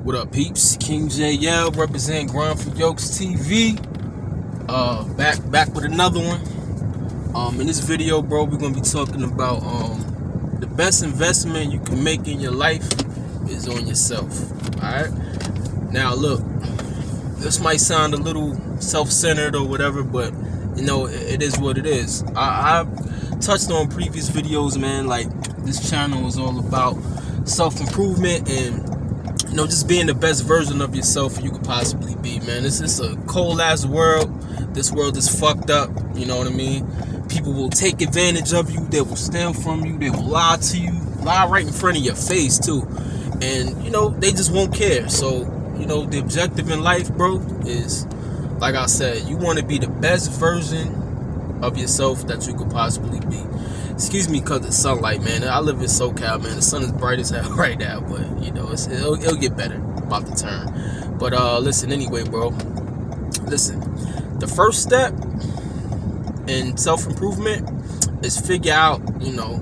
What up, peeps? King JL, represent Grind for Yokes TV. Back with another one. In this video, bro, we're gonna be talking about the best investment you can make in your life is on yourself. Alright? Now look, this might sound a little self-centered or whatever, but you know, it is what it is. I've touched on previous videos, man, like this channel is all about self-improvement and you know, just being the best version of yourself you could possibly be, man. This is a cold ass world. This world is fucked up, you know what I mean? People will take advantage of you, they will steal from you, they will lie to you, lie right in front of your face too. And you know, they just won't care. So, you know, the objective in life, bro, is like I said, you want to be the best version of yourself that you could possibly be. Excuse me, because it's sunlight, man. I live in SoCal, man. The sun is bright as hell right now, but you know, it'll get better about the turn. But listen, anyway, bro. Listen, the first step in self-improvement is figure out, you know,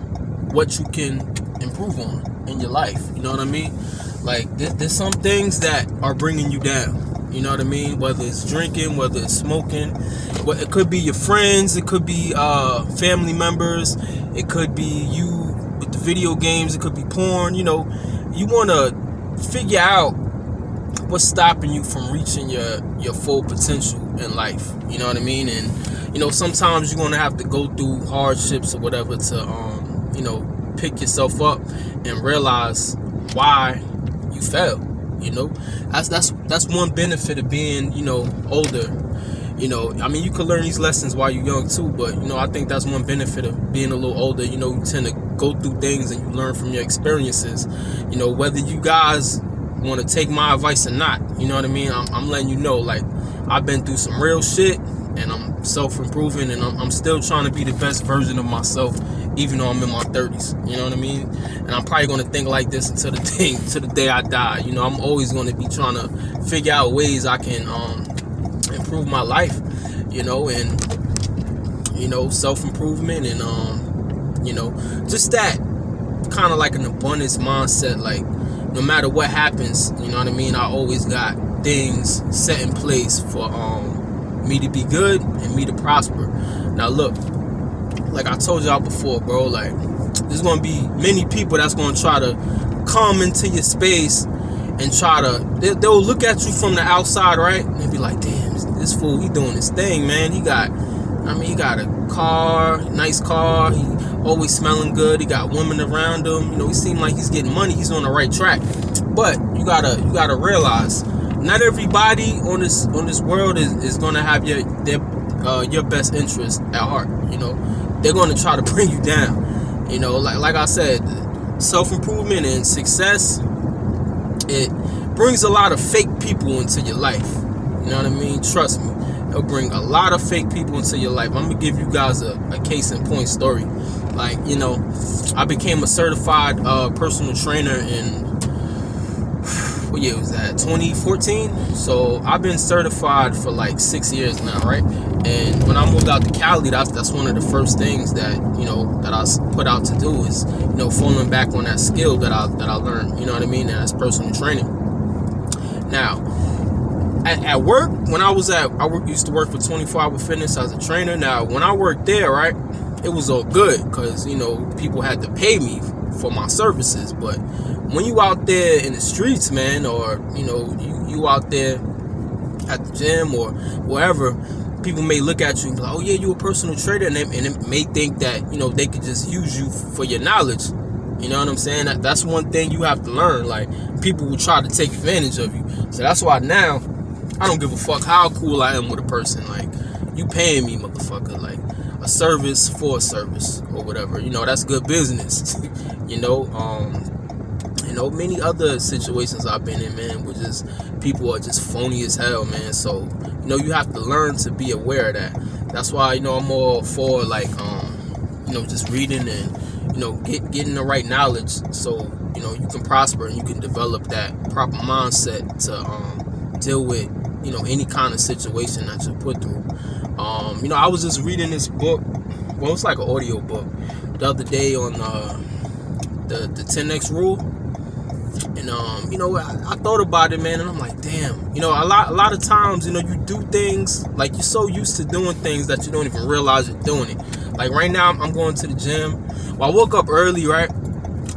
what you can improve on in your life. You know what I mean? Like, there's some things that are bringing you down. You know what I mean? Whether it's drinking, whether it's smoking, it could be your friends, it could be family members, it could be you with the video games, it could be porn. You know, you want to figure out what's stopping you from reaching your full potential in life. You know what I mean? And you know, sometimes you're gonna have to go through hardships or whatever to you know, pick yourself up and realize why you fell. You know, that's one benefit of being, you know, older. You know, I mean, you can learn these lessons while you're young too, but you know, I think that's one benefit of being a little older. You know, you tend to go through things and you learn from your experiences. You know, whether you guys want to take my advice or not, you know what I mean? I'm letting you know, like, I've been through some real shit and I'm self-improving and I'm still trying to be the best version of myself, even though I'm in my 30s, you know what I mean? And I'm probably going to think like this until the day I die. You know, I'm always going to be trying to figure out ways I can improve my life, you know, and, you know, self-improvement and, you know, just that kind of like an abundance mindset. Like, no matter what happens, you know what I mean? I always got things set in place for me to be good and me to prosper. Now, look, like I told y'all before, bro, like, there's gonna be many people that's gonna try to come into your space and try to, they'll look at you from the outside, right? And they'll be like, damn, this fool, he doing his thing, man. He got a car, nice car, he always smelling good, he got women around him, you know, he seems like he's getting money, he's on the right track. But you gotta realize, not everybody on this world is gonna have your best interest at heart. You know, they're gonna try to bring you down. You know, like I said, self-improvement and success, it brings a lot of fake people into your life. You know what I mean? Trust me, it'll bring a lot of fake people into your life. I'm gonna give you guys a case in point story. Like, you know, I became a certified personal trainer in, what year was that, 2014? So I've been certified for like 6 years now, right? And when I moved out to Cali, that's one of the first things that, you know, that I put out to do is, you know, falling back on that skill that I learned, you know what I mean, as personal training. Now, at work, when I used to work for 24 Hour Fitness as a trainer. Now, when I worked there, right, it was all good because, you know, people had to pay me for my services. But when you out there in the streets, man, or, you know, you out there at the gym or wherever, people may look at you and be like, oh yeah, you a personal trainer, and it may think that, you know, they could just use you for your knowledge. You know what I'm saying? That's one thing you have to learn. Like, people will try to take advantage of you. So that's why now I don't give a fuck how cool I am with a person. Like, you paying me, motherfucker. Like, a service for a service or whatever. You know, that's good business. You know, many other situations I've been in, man, where just people are just phony as hell, man. So, you know, you have to learn to be aware of that. That's why, you know, I'm all for, like, you know, just reading and, you know, getting the right knowledge so, you know, you can prosper and you can develop that proper mindset to deal with, you know, any kind of situation that you put through. You know, I was just reading this book. Well, it's like an audio book the other day on the 10X rule. And you know, I thought about it, man, and I'm like, damn, you know, a lot of times, you know, you do things like you're so used to doing things that you don't even realize you're doing it. Like right now, I'm going to the gym. Well, I woke up early, right?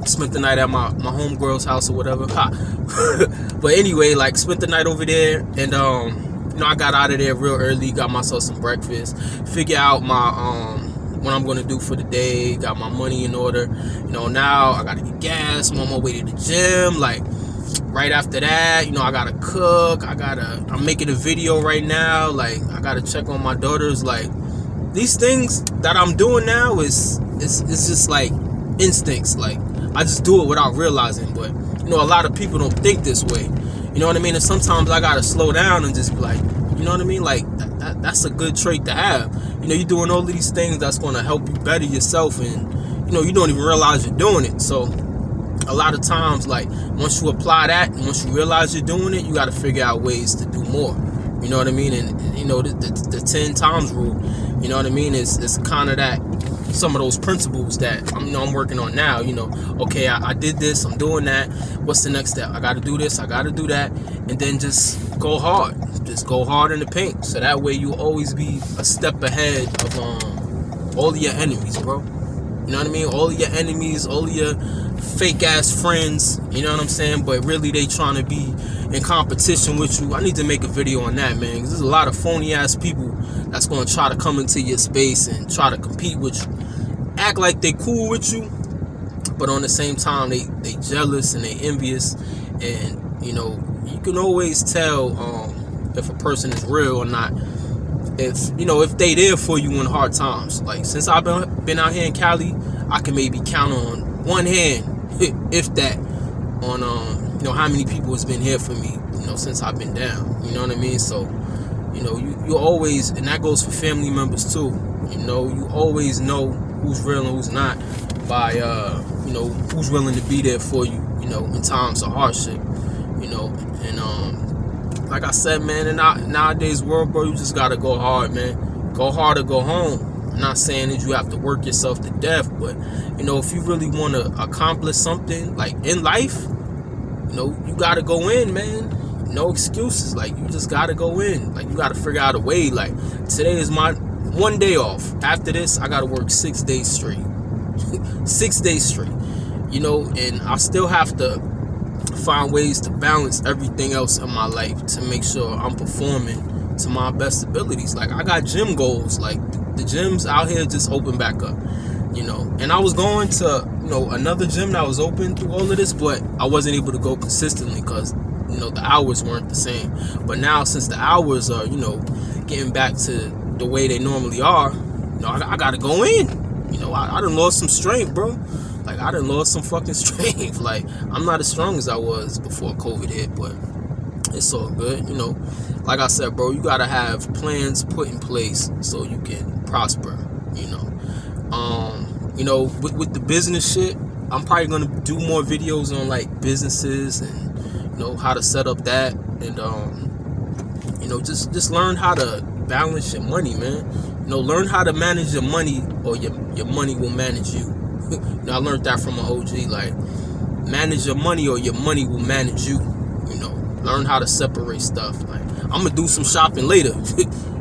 Spent the night at my homegirl's house or whatever. But anyway, like spent the night over there, and you know, I got out of there real early, got myself some breakfast, figure out my what I'm gonna do for the day, got my money in order. You know, now I gotta get gas, I'm on my way to the gym. Like right after that, you know, I gotta cook, I'm making a video right now, like I gotta check on my daughters. Like these things that I'm doing now is just like instincts. Like I just do it without realizing. But you know, a lot of people don't think this way. You know what I mean? And sometimes I gotta slow down and just be like, you know what I mean? Like that's a good trait to have. You know, you're doing all of these things that's gonna help you better yourself, and you know, you don't even realize you're doing it. So a lot of times, like once you apply that and once you realize you're doing it, you gotta figure out ways to do more. You know what I mean? And you know, the 10 times rule, you know what I mean? It's kind of that, some of those principles that I'm working on now. You know, okay, I did this, I'm doing that. What's the next step? I got to do this, I got to do that, and then just go hard. Just go hard in the paint. So that way you always be a step ahead of all of your enemies, bro. You know what I mean? All of your enemies, all of your fake ass friends. You know what I'm saying? But really, they trying to be in competition with you. I need to make a video on that, man, because there's a lot of phony ass people that's going to try to come into your space and try to compete with you, act like they cool with you, but on the same time they jealous and they envious. And you know, you can always tell if a person is real or not if, you know, if they there for you in hard times. Like since I've been out here in Cali, I can maybe count on one hand, if that, on you know, how many people has been here for me, you know, since I've been down. You know what I mean? So you know, you always, and that goes for family members too. You know, you always know who's real and who's not by you know, who's willing to be there for you, you know, in times of hardship. You know, and like I said, man, in nowadays world, bro, you just gotta go hard, man. Go hard or go home. I'm not saying that you have to work yourself to death, but you know, if you really want to accomplish something like in life, you know, you gotta go in, man. No excuses. Like you just gotta go in. Like you gotta figure out a way. Like today is my one day off. After this, I gotta work 6 days straight. 6 days straight. You know, and I still have to find ways to balance everything else in my life to make sure I'm performing to my best abilities. Like I got gym goals. Like the gyms out here just open back up. You know, and I was going to, you know, another gym that was open through all of this, but I wasn't able to go consistently because, you know, the hours weren't the same. But now, since the hours are, you know, getting back to the way they normally are, you know, I gotta go in. You know, I done lost some strength, bro. Like I done lost some fucking strength. Like I'm not as strong as I was before COVID hit, but it's all good. You know, like I said, bro, you gotta have plans put in place so you can prosper. You know, with the business shit, I'm probably gonna do more videos on like businesses and, you know, how to set up that, and you know, just learn how to balance your money, man. You know, learn how to manage your money, or your money will manage you. You know, I learned that from an OG. Like, manage your money or your money will manage you. You know, learn how to separate stuff. Like, I'm gonna do some shopping later.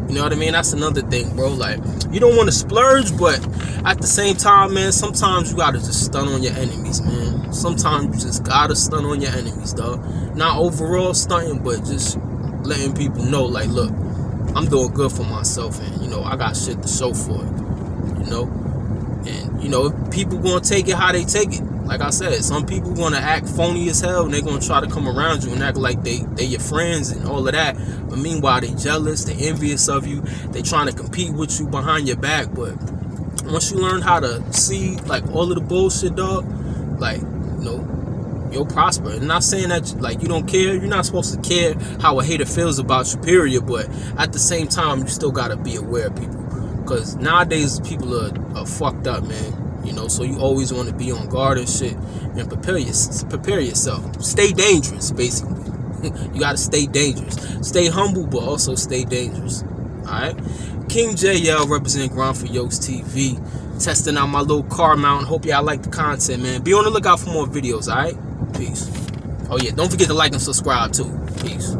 You know what I mean? That's another thing, bro. Like, you don't want to splurge, but at the same time, man, sometimes you gotta just stun on your enemies, man. Sometimes you just gotta stun on your enemies, dog. Not overall stunting, but just letting people know, like, look, I'm doing good for myself, and, you know, I got shit to show for it, you know? And, you know, people gonna take it how they take it. Like I said, some people gonna act phony as hell, and they're gonna try to come around you and act like they your friends and all of that. But meanwhile, they jealous, they envious of you, they trying to compete with you behind your back. But once you learn how to see, like, all of the bullshit, dog, like, you know, you'll prosper. And not saying that, like, you don't care. You're not supposed to care how a hater feels about you, period. But at the same time, you still gotta be aware of people, because nowadays people are fucked up, man. You know, so you always want to be on guard and shit, and prepare yourself. Stay dangerous, basically. You got to stay dangerous. Stay humble, but also stay dangerous. Alright? King JL representing Grind for Yokes TV. Testing out my little car mount. Hope y'all like the content, man. Be on the lookout for more videos, alright? Peace. Oh yeah, don't forget to like and subscribe too. Peace.